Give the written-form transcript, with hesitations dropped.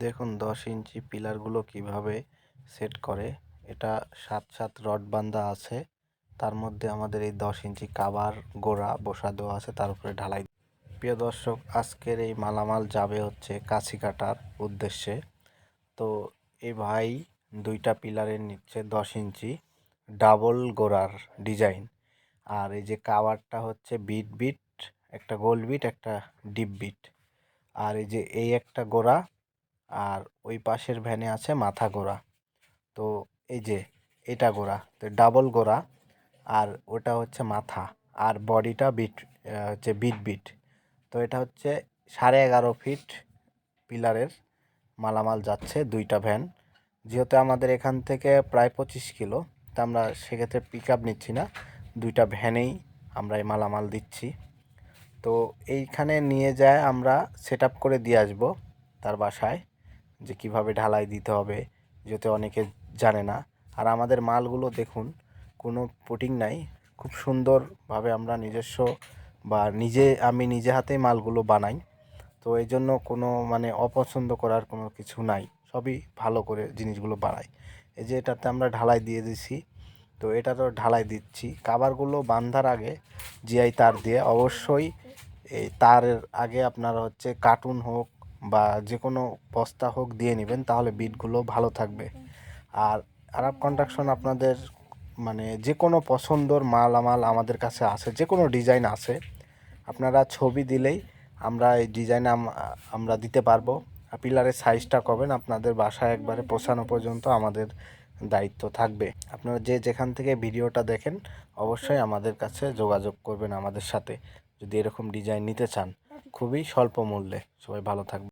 দেখুন 10 ইঞ্চি পিলারগুলো কিভাবে সেট করে। এটা 7 রড বান্ধা আছে, তার মধ্যে আমাদের এই 10 ইঞ্চি কাভার গোড়া বসা দেওয়া আছে, তার উপরে ঢালাই। প্রিয় দর্শক, আজকের এই মালামাল যাবে হচ্ছে কাছি কাটার উদ্দেশ্যে। তো এই ভাই দুইটা পিলারের নিচ্ছে 10 ইঞ্চি ডাবল গোড়ার ডিজাইন। আর এই যে কাভারটা হচ্ছে বিট একটা গোল বিট, একটা ডিপ বিট। আর এই যে এই একটা গোড়া, আর ওই পাশের ভ্যানে আছে মাথা গোড়া। তো এই যে এটা গোড়া, তো ডাবল গোড়া, আর ওটা হচ্ছে মাথা, আর বডিটা হচ্ছে বিট। তো এটা হচ্ছে 11.5 ফিট পিলারের মালামাল যাচ্ছে দুইটা ভ্যান। যেহেতু আমাদের এখান থেকে প্রায় 25 কিলো, তা আমরা সেক্ষেত্রে পিক আপ নিচ্ছি না, দুইটা ভ্যানেই আমরা এই মালামাল দিচ্ছি। তো এইখানে নিয়ে যায় আমরা সেট আপ করে দিয়ে আসবো তার বাসায়, যে কিভাবে ঢালাই দিতে হবে, যেহেতু অনেকে জানে না। আর আমাদের মালগুলো দেখুন, কোনো পুটিং নাই, খুব সুন্দরভাবে আমরা নিজস্ব বা আমি নিজে হাতেই মালগুলো বানাই। তো এই জন্য কোনো মানে অপছন্দ করার কোনো কিছু নাই, সবই ভালো করে জিনিসগুলো বানাই। এই যে এটাতে আমরা ঢালাই দিয়ে দিছি, তো এটা তো ঢালাই দিচ্ছি। কাভারগুলো বাঁধার আগে জিআই তার দিয়ে অবশ্যই, এই তারের আগে আপনারা হচ্ছে কার্টুন হোক বা যে কোনো বস্তা হোক দিয়ে নেবেন, তাহলে বিটগুলো ভালো থাকবে। আর আরব কন্ডাকশন আপনাদের মানে যে কোনো পছন্দর মালামাল আমাদের কাছে আছে, যে কোনো ডিজাইন আছে, আপনারা ছবি দিলেই আমরা এই ডিজাইন আমরা দিতে পারবো। পিলারের সাইজটা কবেন আপনাদের বাসায় একবারে পৌঁছানো পর্যন্ত আমাদের দায়িত্ব থাকবে। আপনারা যে যেখান থেকে ভিডিওটা দেখেন অবশ্যই আমাদের কাছে যোগাযোগ করবেন আমাদের সাথে, যদি এরকম ডিজাইন নিতে চান, খুবই স্বল্প মূল্যে। সবাই ভালো থাকবে।